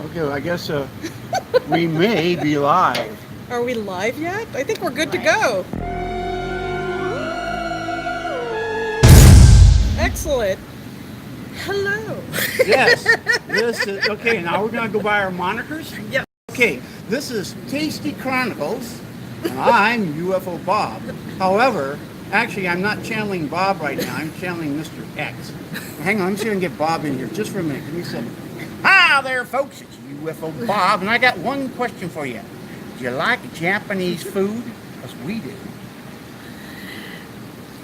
Okay, well, I guess we may be live. Are we live yet? I think we're good to go. Excellent. Hello. Yes, this is, okay, now we're going to go by our monikers. Yep. Okay, this is Tasty Chronicles, and I'm UFO Bob. However, actually, I'm not channeling Bob right now. I'm channeling Mr. X. Hang on, I'm just going to get Bob in here just for a minute. Give me a second. Hi there, folks. It's UFO Bob, and I got one question for you. Do you like Japanese food? Because we do.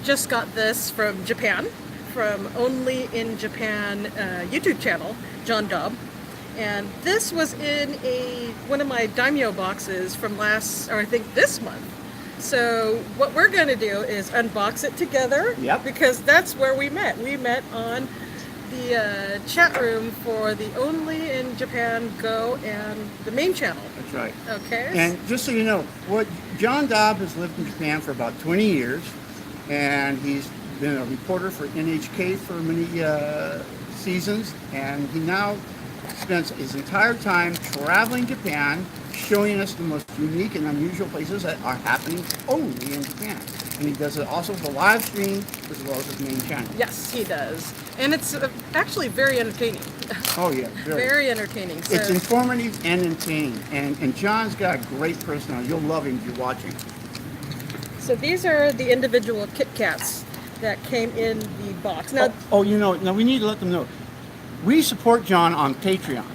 Just got this from Japan, from Only in Japan YouTube channel, Daub. And this was in one of my daimyo boxes from I think this month. So what we're going to do is unbox it together. Yep. Because that's where we met. We met on the chat room for the Only in Japan Go and the main channel. That's right. Okay. And just so you know, John Daub has lived in Japan for about 20 years, and he's been a reporter for NHK for many seasons, and he now spends his entire time traveling Japan, showing us the most unique and unusual places that are happening only in Japan. And he does it also the live stream as well as his main channel. Yes, he does. And it's actually very entertaining. Oh yeah, very entertaining. So. It's informative and entertaining. And John's got a great personality. You'll love him if you watch him. So these are the individual Kit Kats that came in the box. Now, now we need to let them know. We support John on Patreon,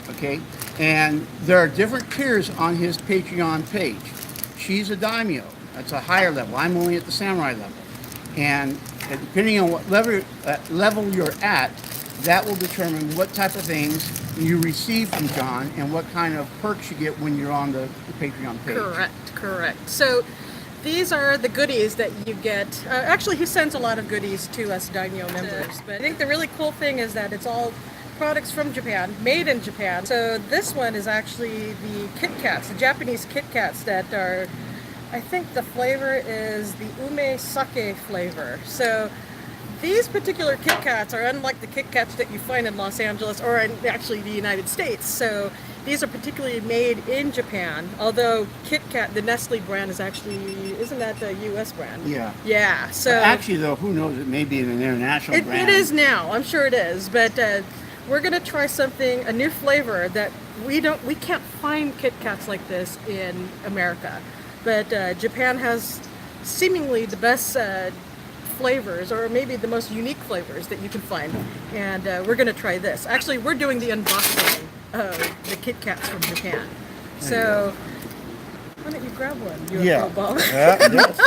okay? And there are different tiers on his Patreon page. She's a daimyo. That's a higher level. I'm only at the samurai level. And depending on what level you're at, that will determine what type of things you receive from John and what kind of perks you get when you're on the Patreon page. Correct. So these are the goodies that you get. Actually, he sends a lot of goodies to us daimyo members. But I think the really cool thing is that it's all products from Japan, made in Japan. So this one is actually the Kit Kats, the Japanese Kit Kats that are, I think the flavor is the Ume Sake flavor. So these particular Kit Kats are unlike the Kit Kats that you find in Los Angeles or in actually the United States. So these are particularly made in Japan, although Kit Kat, the Nestle brand, is actually, isn't that the U.S. brand? Yeah. Yeah. So actually, though, who knows? It may be an international brand. It is now. I'm sure it is. But we're gonna try something, a new flavor that we can't find Kit Kats like this in America. But Japan has seemingly the best flavors, or maybe the most unique flavors that you can find. And we're going to try this. Actually, we're doing the unboxing of the Kit Kats from Japan. So, why don't you grab one, UFO Bob? Yes.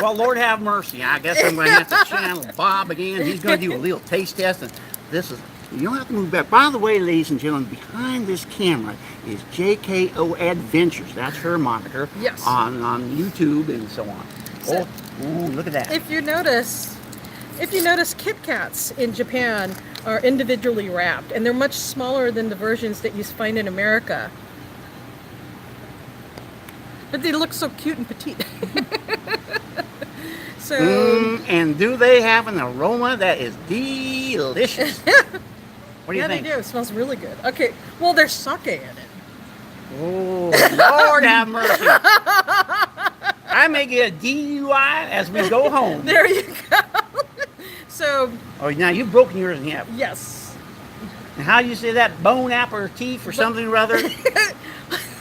Well, Lord have mercy. I guess I'm going to have to channel Bob again. He's going to do a little taste test. And this is, you don't have to move back. By the way, ladies and gentlemen, behind this camera is JKOAdventures. That's her moniker. Yes. On YouTube and so on. So, look at that. If you notice Kit Kats in Japan are individually wrapped, and they're much smaller than the versions that you find in America. But they look so cute and petite. So. And do they have an aroma that is delicious? What do you think? Yeah, they do. It smells really good. Okay, well, there's sake in it. Oh, Lord have mercy. I may get a DUI as we go home. There you go. So. Oh, now you've broken yours in half. Yes. And how do you say that? Bon aperitif or something or other?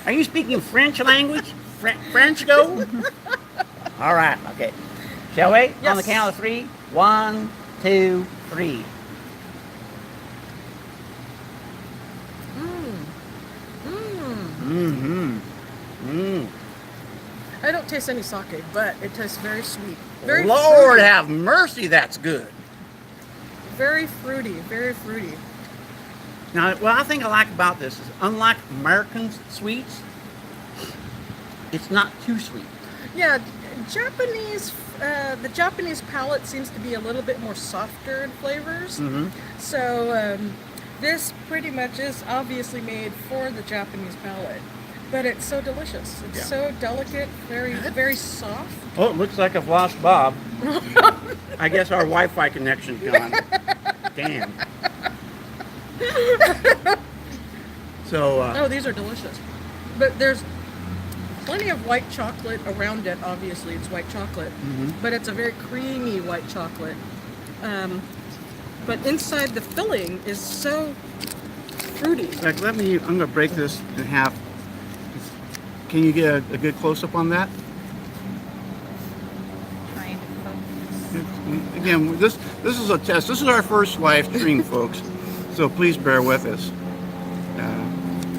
Are you speaking French language? French go? All right, okay. Shall we? Yes. On the count of 3. 1, 2, 3. I don't taste any sake, but it tastes very sweet. Very Lord fruity. have mercy, that's good. Very fruity, very fruity. Now, what I think I like about this is, unlike American sweets, it's not too sweet. Yeah, the Japanese palate seems to be a little bit more softer in flavors. Mm-hmm. So this pretty much is obviously made for the Japanese palate. But it's so delicious. It's so delicate, very, very soft. Oh, it looks like I've lost Bob. I guess our Wi-Fi connection's gone. Damn. So Oh, these are delicious. But there's plenty of white chocolate around it. Obviously, it's white chocolate, but it's a very creamy white chocolate. But inside the filling is so fruity. in fact, I'm going to break this in half. Can you get a good close-up on that? Trying to focus. Again, this is a test. This is our first live stream, folks. So please bear with us.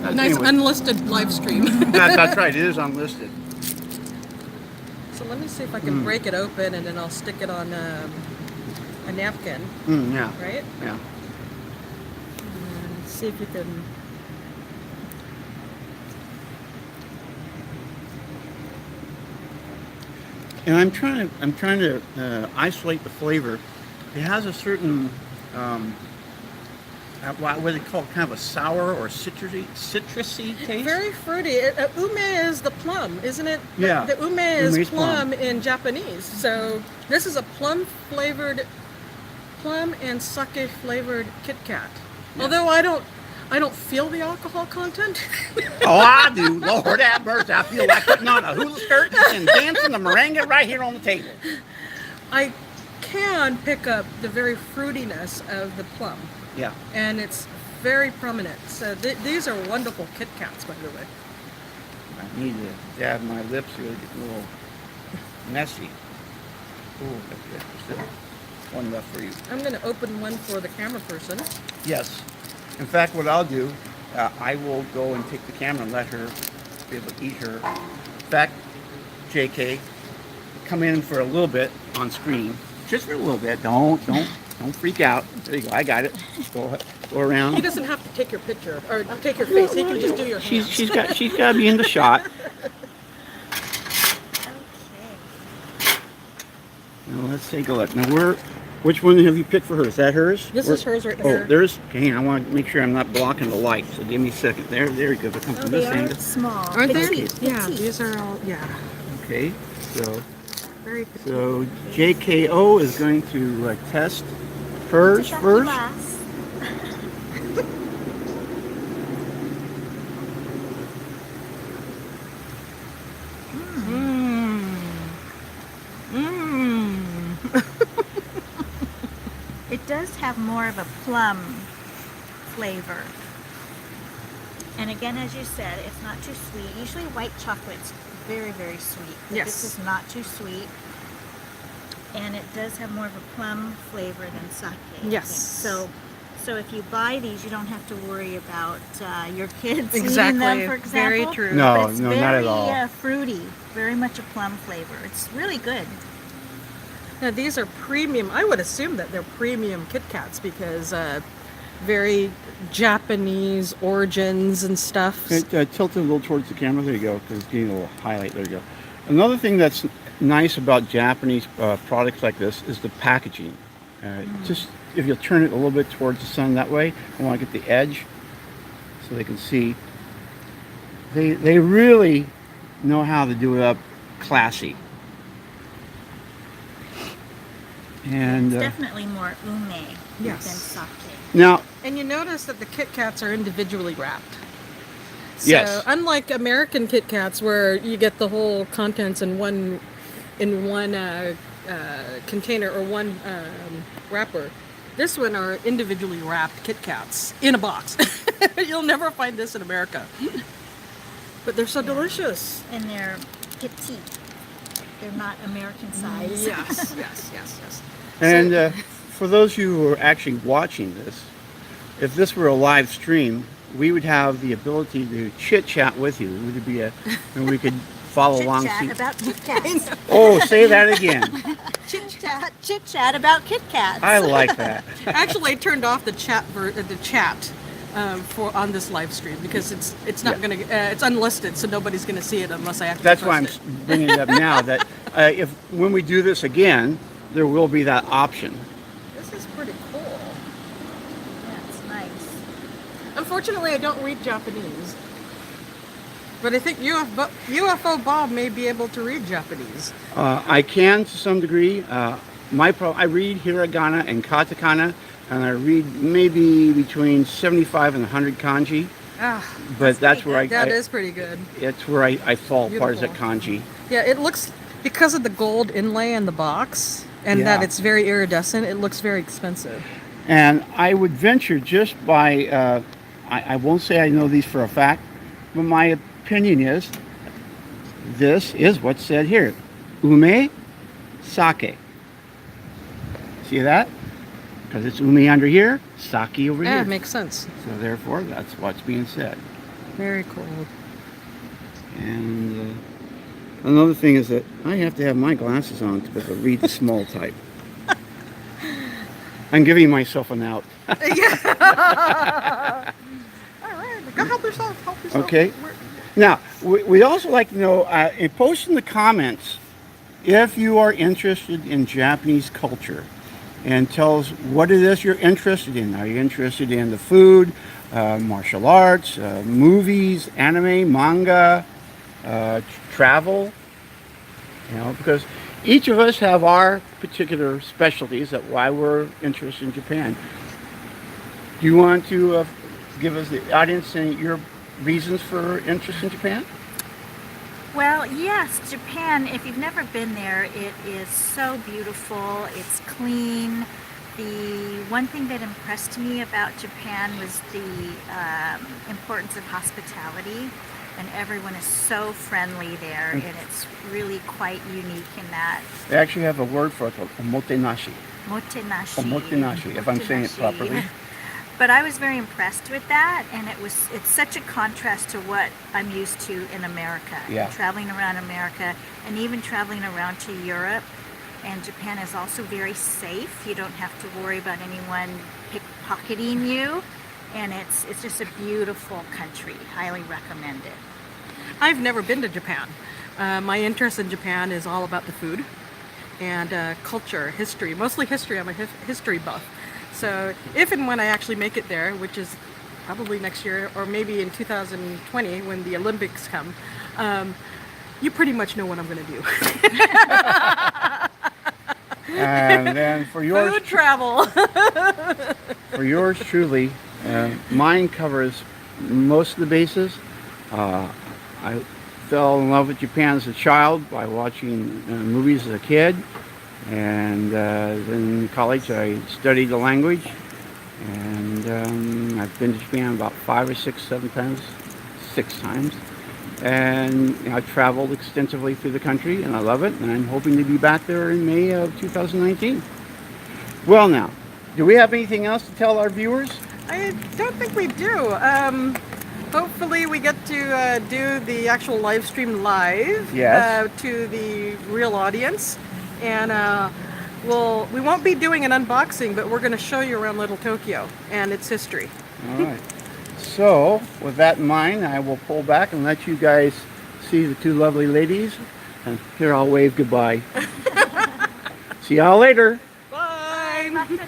Nice Anyway, unlisted live stream. that's right. It is unlisted. So let me see if I can break it open, and then I'll stick it on a napkin, Yeah. right? Yeah. And see if you can. And I'm trying to isolate the flavor. It has a certain what do they call it? Kind of a sour or citrusy taste. Very fruity. Ume is the plum, isn't it? Yeah. The ume Ume's is plum. plum in Japanese. So this is a plum and sake flavored Kit Kat. Yeah. Although I don't feel the alcohol content. Oh, I do. Lord have mercy. I feel like putting on a hula skirt and dancing the merengue right here on the table. I can pick up the very fruitiness of the plum, Yeah. and it's very prominent. So these are wonderful Kit Kats, by the way. I need to dab my lips here. They get a little messy. Ooh, that's good. One left for you. I'm going to open one for the camera person. Yes. In fact, what I'll do, I will go and take the camera and let her be able to eat her. In fact, JK, come in for a little bit on screen. Just for a little bit. Don't freak out. There you go. I got it. Go around. He doesn't have to take your picture or take your face. He can just do your hands. She's got to be in the shot. Okay. Now let's take a look. Now which one have you picked for her? Is that hers? This is hers right here. Oh, there's. Okay, I want to make sure I'm not blocking the light. So give me a second. There you go. They come Oh, from they this are angle. small. Aren't they? Petite, Yeah, petite. these are all, yeah. Okay. So Very petite. So JKO is going to test hers Check first. glass. It does have more of a plum flavor. And again, as you said, it's not too sweet. Usually white chocolate's very, very sweet. But Yes. This is not too sweet. And it does have more of a plum flavor than sake. I think. Yes. So if you buy these, you don't have to worry about your kids eating Exactly. them, for example. Very true. No, But it's no, very, not at all. fruity, very much a plum flavor. It's really good. Now these are premium. I would assume that they're premium Kit Kats because very Japanese origins and stuff. Tilt it a little towards the camera. There you go. Because it's getting a little highlight. There you go. Another thing that's nice about Japanese products like this is the packaging. Just if you'll turn it a little bit towards the sun that way, I want to get the edge so they can see. They really know how to do it up classy. And It's definitely more ume Yes. than sake. now, And you notice that the Kit Kats are individually wrapped. So Yes. unlike American Kit Kats where you get the whole contents in one container or one wrapper, this one are individually wrapped Kit Kats in a box. You'll never find this in America. But they're so delicious. And they're petite. They're not American size. Yes, yes, yes, yes. and for those of you who are actually watching this, if this were a live stream, we would have the ability to chit chat with you. It would be and we could follow along. Chit chat about Kit Kats. Oh, say that again. Chit chat about Kit Kats. I like that. Actually, I turned off the chat for on this live stream because it's not gonna it's unlisted, so nobody's gonna see it unless I actually. That's why I'm post it. bringing it up now. That if when we do this again, there will be that option. This is pretty cool. That's nice. Unfortunately, I don't read Japanese, but I think UFO Bob may be able to read Japanese. I can to some degree. I read hiragana and katakana, and I read maybe between 75 and 100 kanji. but that's where That is pretty good. it's where I fall apart as a Beautiful. kanji. Yeah, it looks, because of the gold inlay in the box and that Yeah. it's very iridescent, it looks very expensive. And I would venture just by, I won't say I know these for a fact, but my opinion is this is what's said here. Ume Sake. See that? Because it's ume under here, sake over Yeah, here. it makes sense. So therefore, that's what's being said. Very cool. And another thing is that I have to have my glasses on to be able to read the small type. I'm giving myself an out. All right, go help yourself. Help yourself. Okay. Now, we'd also like to know, post in the comments if you are interested in Japanese culture, and tell us what it is you're interested in. Are you interested in the food, martial arts, movies, anime, manga, travel? You know, because each of us have our particular specialties that why we're interested in Japan. Do you want to give us, the audience, your reasons for interest in Japan? Well, yes, Japan, if you've never been there, it is so beautiful, it's clean. The one thing that impressed me about Japan was the importance of hospitality, and everyone is so friendly there, and it's really quite unique in that. They actually have a word for it, omotenashi. Motenashi. Omotenashi, if I'm saying it properly. But I was very impressed with that, and it's such a contrast to what I'm used to in America. Yeah. Traveling around America and even traveling around to Europe. And Japan is also very safe. You don't have to worry about anyone pickpocketing you. And it's just a beautiful country. Highly recommend it. I've never been to Japan. My interest in Japan is all about the food and culture, history, mostly history. I'm a history buff. So if and when I actually make it there, which is probably next year or maybe in 2020 when the Olympics come, you pretty much know what I'm going to do. And then for yours, Food travel. for yours truly, mine covers most of the bases. I fell in love with Japan as a child by watching movies as a kid. And then in college I studied the language, and I've been to Japan about 5 or 6, 7 times, 6 times, and I've traveled extensively through the country, and I love it, and I'm hoping to be back there in May of 2019. Well, now, do we have anything else to tell our viewers? I don't think we do. Hopefully we get to do the actual live stream live Yes. to the real audience. And we won't be doing an unboxing, but we're going to show you around Little Tokyo and its history. All right. So, with that in mind, I will pull back and let you guys see the two lovely ladies. And here I'll wave goodbye. See y'all later. Bye. Bye.